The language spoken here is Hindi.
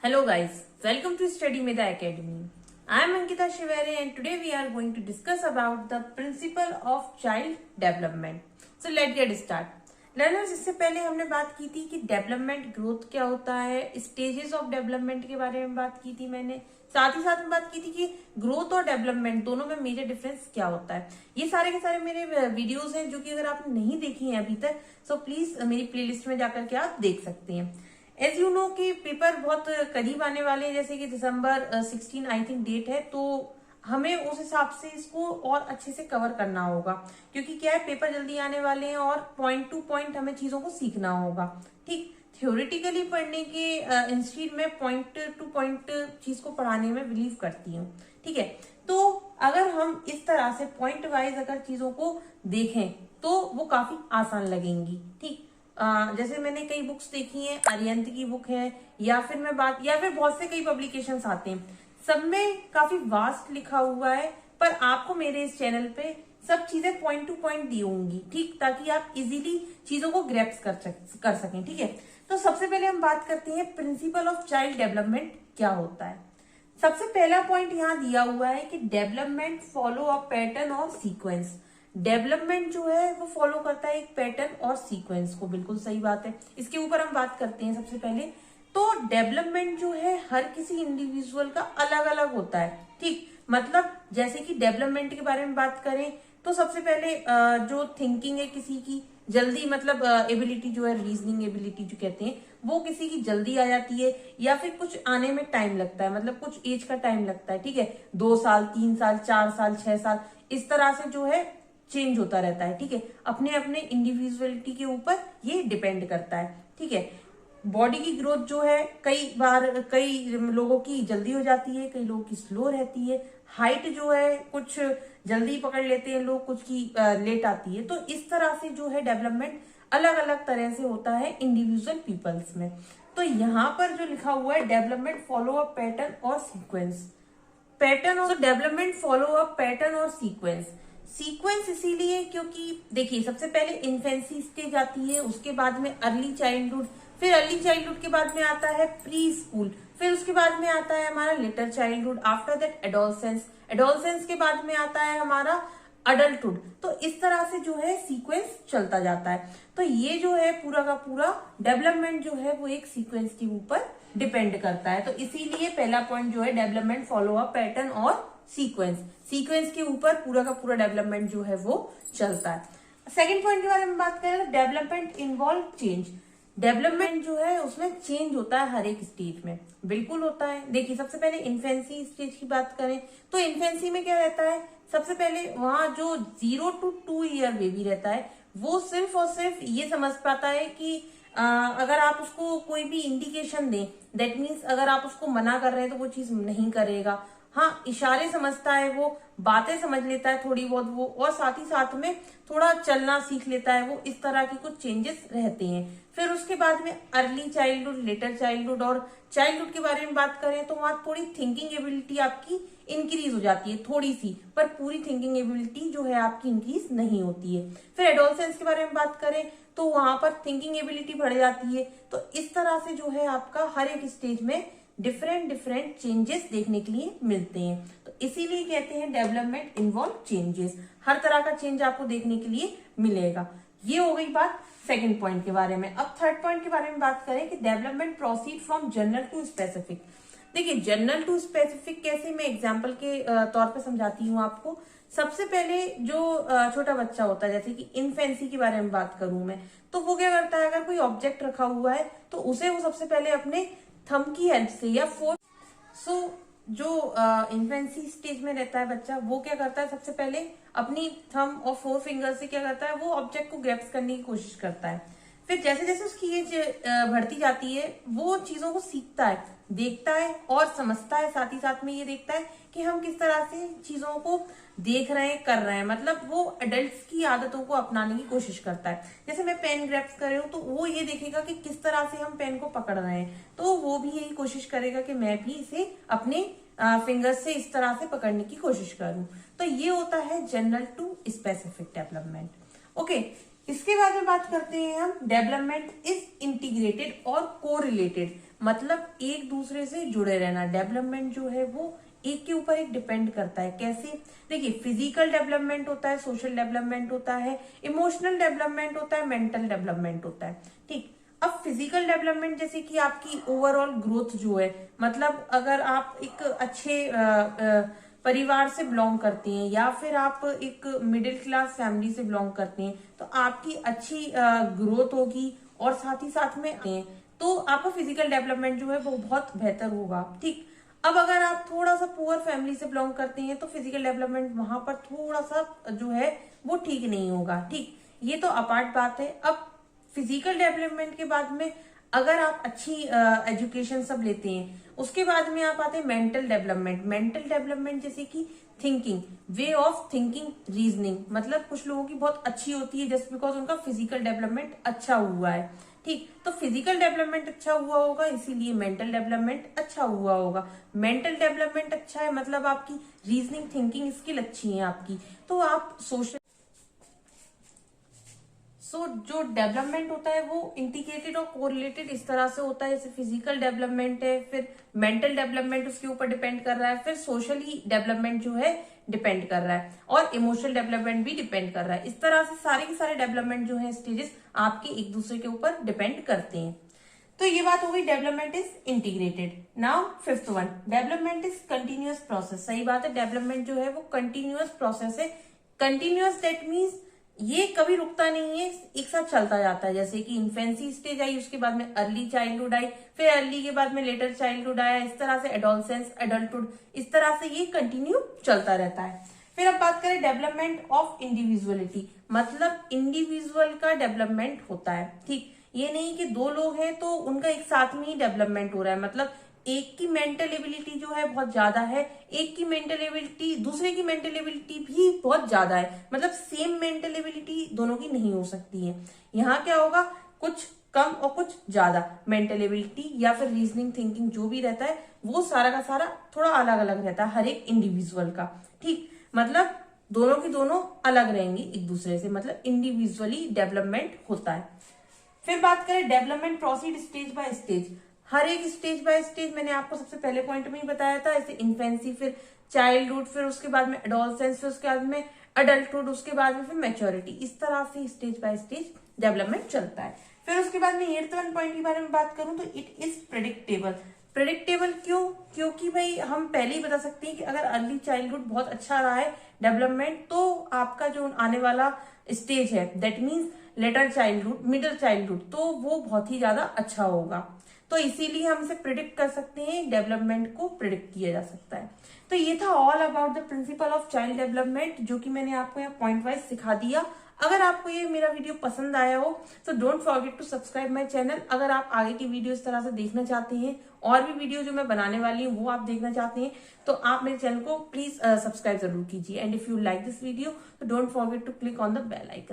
Hello guys, welcome to Study Meda Academy. I am Ankita Shivare and today we are going to discuss about the principle of child development. So let's get start. Learners, इससे पहले हमने बात की थी कि डेवलपमेंट ग्रोथ क्या होता है, स्टेजेस ऑफ डेवलपमेंट के बारे में बात की थी मैंने। साथ ही साथ में बात की थी कि ग्रोथ और डेवलपमेंट दोनों में मेजर डिफरेंस क्या होता है। ये सारे के सारे मेरे वीडियोस हैं जो कि अगर आपने नहीं देखी हैं अभी तक तो प्लीज मेरी प्लेलिस्ट में जाकर के आप देख सकते हैं। एज यू नो कि पेपर बहुत करीब आने वाले हैं, जैसे कि दिसंबर 16 आई थिंक डेट है, तो हमें उस हिसाब से इसको और अच्छे से कवर करना होगा, क्योंकि क्या है पेपर जल्दी आने वाले हैं और पॉइंट टू पॉइंट हमें चीजों को सीखना होगा। ठीक, थ्योरेटिकली पढ़ने के इंस्टीट्यूट में पॉइंट टू पॉइंट चीज को पढ़ाने में बिलीव करती हूँ। ठीक है, तो अगर हम इस तरह से पॉइंट वाइज अगर चीजों को देखें तो वो काफी आसान लगेंगी। ठीक, जैसे मैंने कई बुक्स देखी हैं, अरिहंत की बुक है या फिर बहुत से कई पब्लिकेशंस आते हैं, सब में काफी वास्ट लिखा हुआ है, पर आपको मेरे इस चैनल पे सब चीजें पॉइंट टू पॉइंट दी होंगी। ठीक, ताकि आप इजीली चीजों को ग्रैप्स कर सकें। ठीक है, तो सबसे पहले हम बात करते हैं प्रिंसिपल ऑफ चाइल्ड डेवलपमेंट क्या होता है। सबसे पहला पॉइंट यहाँ दिया हुआ है कि डेवलपमेंट फॉलो अ पैटर्न और सीक्वेंस। डेवलपमेंट जो है वो फॉलो करता है एक पैटर्न और सीक्वेंस को। बिल्कुल सही बात है, इसके ऊपर हम बात करते हैं। सबसे पहले तो डेवलपमेंट जो है हर किसी इंडिविजुअल का अलग अलग होता है। ठीक, मतलब जैसे कि डेवलपमेंट के बारे में बात करें तो सबसे पहले जो थिंकिंग है किसी की जल्दी, मतलब एबिलिटी जो है, रीजनिंग एबिलिटी जो कहते हैं, वो किसी की जल्दी आ जाती है या फिर कुछ आने में टाइम लगता है, मतलब कुछ एज का टाइम लगता है। ठीक है, 2 साल, 3 साल, 4 साल, 6 साल, इस तरह से जो है चेंज होता रहता है। ठीक है, अपने अपने इंडिविजुअलिटी के ऊपर ये डिपेंड करता है। ठीक है, बॉडी की ग्रोथ जो है कई लोगों की जल्दी हो जाती है, कई लोगों की स्लो रहती है। हाइट जो है कुछ जल्दी पकड़ लेते हैं लोग, कुछ की लेट आती है। तो इस तरह से जो है डेवलपमेंट अलग अलग तरह से होता है इंडिविजुअल पीपल्स में। तो यहाँ पर जो लिखा हुआ है डेवलपमेंट फॉलो अ पैटर्न और सीक्वेंस। पैटर्न और डेवलपमेंट फॉलो अ पैटर्न और सीक्वेंस इसीलिए क्योंकि देखिए सबसे पहले इन्फेंसी स्टेज आती है, उसके बाद में अर्ली चाइल्डहुड, फिर अर्ली चाइल्डहुड के बाद में आता है प्री स्कूल, फिर उसके बाद में आता है हमारा little childhood, after that adolescence के बाद में आता है हमारा अडल्टहुड। तो इस तरह से जो है सीक्वेंस चलता जाता है। तो ये जो है पूरा का पूरा डेवलपमेंट जो है वो एक सीक्वेंस के ऊपर डिपेंड करता है। तो इसीलिए पहला पॉइंट जो है डेवलपमेंट फॉलो अ पैटर्न और सीक्वेंस के ऊपर पूरा का पूरा डेवलपमेंट जो है वो चलता है। सेकंड पॉइंट के बारे में बात करें तो डेवलपमेंट इन्वॉल्व चेंज। डेवलपमेंट जो है उसमें चेंज होता है हर एक स्टेज में, बिल्कुल होता है। देखिए सबसे पहले इन्फेंसी स्टेज की बात करें तो इन्फेंसी में क्या रहता है, सबसे पहले वहां जो 0 to 2 ईयर बेबी रहता है वो सिर्फ और सिर्फ ये समझ पाता है कि अगर आप उसको कोई भी इंडिकेशन दें, दैट मीन्स अगर आप उसको मना कर रहे हैं तो वो चीज नहीं करेगा। हाँ, इशारे समझता है वो, बातें समझ लेता है थोड़ी बहुत वो, और साथ ही साथ में थोड़ा चलना सीख लेता है वो। इस तरह के कुछ चेंजेस रहते हैं। फिर उसके बाद में अर्ली चाइल्डहुड, लेटर चाइल्डहुड और चाइल्डहुड के बारे में बात करें तो वहां थोड़ी थिंकिंग एबिलिटी आपकी इंक्रीज हो जाती है, थोड़ी सी, पर पूरी थिंकिंग एबिलिटी जो है आपकी इंक्रीज नहीं होती है। फिर एडोलसेंस के बारे में बात करें तो वहां पर थिंकिंग एबिलिटी बढ़ जाती है। तो इस तरह से जो है आपका हर एक स्टेज में डिफरेंट चेंजेस देखने के लिए मिलते हैं। तो इसीलिए कहते हैं डेवलपमेंट इन्वॉल्व चेंजेस, हर तरह का चेंज आपको देखने के लिए मिलेगा। ये हो गई बात सेकंड पॉइंट के बारे में। अब थर्ड पॉइंट के बारे में बात करें कि development proceed from general to specific. देखिए जनरल टू स्पेसिफिक कैसे, मैं एग्जाम्पल के तौर पे समझाती हूँ आपको। सबसे पहले जो छोटा बच्चा होता है, जैसे कि इन्फेंसी के बारे में बात करूं मैं, तो वो क्या करता है, अगर कोई ऑब्जेक्ट रखा हुआ है तो उसे वो सबसे पहले अपने थंब की हेल्प से या जो इन्फेंसी स्टेज में रहता है बच्चा, वो क्या करता है, सबसे पहले अपनी थंब और 4 फिंगर से क्या करता है, वो ऑब्जेक्ट को ग्रैप्स करने की कोशिश करता है। फिर जैसे जैसे उसकी एज बढ़ती जाती है वो चीजों को सीखता है, देखता है और समझता है। साथ ही साथ में ये देखता है कि हम किस तरह से चीजों को देख रहे हैं, कर रहे हैं, मतलब वो एडल्ट्स की आदतों को अपनाने की कोशिश करता है। जैसे मैं पेन ग्रैप्स कर रही हूँ तो वो ये देखेगा कि किस तरह से हम पेन को पकड़ रहे हैं, तो वो भी यही कोशिश करेगा कि मैं भी इसे अपने फिंगर्स से इस तरह से पकड़ने की कोशिश करूं। तो ये होता है general to specific development. Okay, इसके बाद में बात करते हैं हम डेवलपमेंट इज इंटीग्रेटेड और कोरिलेटेड। मतलब एक दूसरे से जुड़े रहना। डेवलपमेंट जो है वो एक के ऊपर एक डिपेंड करता है। कैसे? देखिए, फिजिकल डेवलपमेंट होता है, सोशल डेवलपमेंट होता है, इमोशनल डेवलपमेंट होता है, मेंटल डेवलपमेंट होता है। ठीक, अब फिजिकल डेवलपमेंट जैसे कि आपकी ओवरऑल ग्रोथ जो है, मतलब अगर आप एक अच्छे परिवार से बिलोंग करती हैं या फिर आप एक मिडिल क्लास फैमिली से बिलोंग करती हैं, तो आपकी अच्छी ग्रोथ होगी और साथ ही साथ में तो आपका फिजिकल डेवलपमेंट जो है वो बहुत बेहतर होगा। ठीक, अब अगर आप थोड़ा सा पुअर फैमिली से बिलोंग करते हैं तो फिजिकल डेवलपमेंट वहां पर थोड़ा सा जो है वो ठीक नहीं होगा। ठीक, ये तो अपार्ट बात है। अब फिजिकल डेवलपमेंट के बाद में अगर आप अच्छी एजुकेशन सब लेते हैं, उसके बाद में आप आते हैं मेंटल डेवलपमेंट। मेंटल डेवलपमेंट जैसे कि thinking, way of thinking, reasoning, मतलब कुछ लोगों की बहुत अच्छी होती है जस्ट बिकॉज उनका फिजिकल डेवलपमेंट अच्छा हुआ है। ठीक, तो फिजिकल डेवलपमेंट अच्छा हुआ होगा इसीलिए मेंटल डेवलपमेंट अच्छा हुआ होगा। मेंटल डेवलपमेंट अच्छा है मतलब आपकी रीजनिंग थिंकिंग स्किल अच्छी है आपकी, तो आप सोशल जो डेवलपमेंट होता है वो इंटीग्रेटेड और कोरिलेटेड इस तरह से होता है। जैसे फिजिकल डेवलपमेंट है, फिर मेंटल डेवलपमेंट उसके ऊपर डिपेंड कर रहा है, फिर सोशली डेवलपमेंट जो है डिपेंड कर रहा है, और इमोशनल डेवलपमेंट भी डिपेंड कर रहा है। इस तरह से सारे के सारे डेवलपमेंट जो है स्टेजेस आपके एक दूसरे के ऊपर डिपेंड करते हैं। तो ये बात हो गई, development is integrated. Now fifth one, development is continuous process. सही बात है, डेवलपमेंट जो है वो कंटिन्यूअस प्रोसेस है। कंटिन्यूअस दैट मीन्स ये कभी रुकता नहीं है, एक साथ चलता जाता है। जैसे कि इन्फेंसी स्टेज आई, उसके बाद में अर्ली चाइल्डहुड आई, फिर अर्ली के बाद में लेटर चाइल्डहुड आया, इस तरह से एडोलसेंस, एडल्टहुड, इस तरह से ये कंटिन्यू चलता रहता है। फिर अब बात करें डेवलपमेंट ऑफ इंडिविजुअलिटी, मतलब इंडिविजुअल का डेवलपमेंट होता है। ठीक, ये नहीं कि दो लोग हैं तो उनका एक साथ में ही डेवलपमेंट हो रहा है, मतलब एक की मेंटल एबिलिटी जो है बहुत ज्यादा है, एक की मेंटल एबिलिटी, दूसरे की मेंटल एबिलिटी भी बहुत ज्यादा है, मतलब सेम मेंटल एबिलिटी दोनों की नहीं हो सकती है। यहाँ क्या होगा, कुछ कम और कुछ ज्यादा मेंटल एबिलिटी या फिर रीजनिंग थिंकिंग जो भी रहता है वो सारा का सारा थोड़ा अलग अलग रहता है हर एक इंडिविजुअल का। ठीक, मतलब दोनों की दोनों अलग रहेंगी एक दूसरे से, मतलब इंडिविजुअली डेवलपमेंट होता है। फिर बात करें development proceed stage by stage. हर एक स्टेज बाय स्टेज मैंने आपको सबसे पहले पॉइंट में ही बताया था, जैसे इन्फेंसी, फिर चाइल्डहुड, फिर उसके बाद में एडोलसेंस, फिर उसके बाद में अडल्टहुड, उसके बाद में फिर मैच्योरिटी। इस तरह से स्टेज बाय स्टेज डेवलपमेंट चलता है। फिर उसके बाद में एट्थ वन पॉइंट के बारे में बात करूं तो इट इज प्रेडिक्टेबल। प्रेडिक्टेबल क्यों? क्योंकि भाई हम पहले ही बता सकते हैं कि अगर अर्ली चाइल्डहुड बहुत अच्छा रहा है डेवलपमेंट, तो आपका जो आने वाला स्टेज है that means letter childhood, middle childhood, तो वो बहुत ही ज्यादा अच्छा होगा। तो इसीलिए हम इसे प्रिडिक्ट कर सकते हैं, डेवलपमेंट को प्रिडिक्ट किया जा सकता है। तो ये था all about the principle of child development, जो कि मैंने आपको यहाँ पॉइंट वाइज सिखा दिया। अगर आपको ये मेरा वीडियो पसंद आया हो तो don't forget to subscribe my channel. अगर आप आगे की वीडियो इस तरह से देखना चाहते हैं, और भी वीडियो जो मैं बनाने वाली हूँ वो आप देखना चाहते हैं, तो आप मेरे चैनल को प्लीज सब्सक्राइब जरूर कीजिए। And if you like this video तो don't forget to click on the bell icon.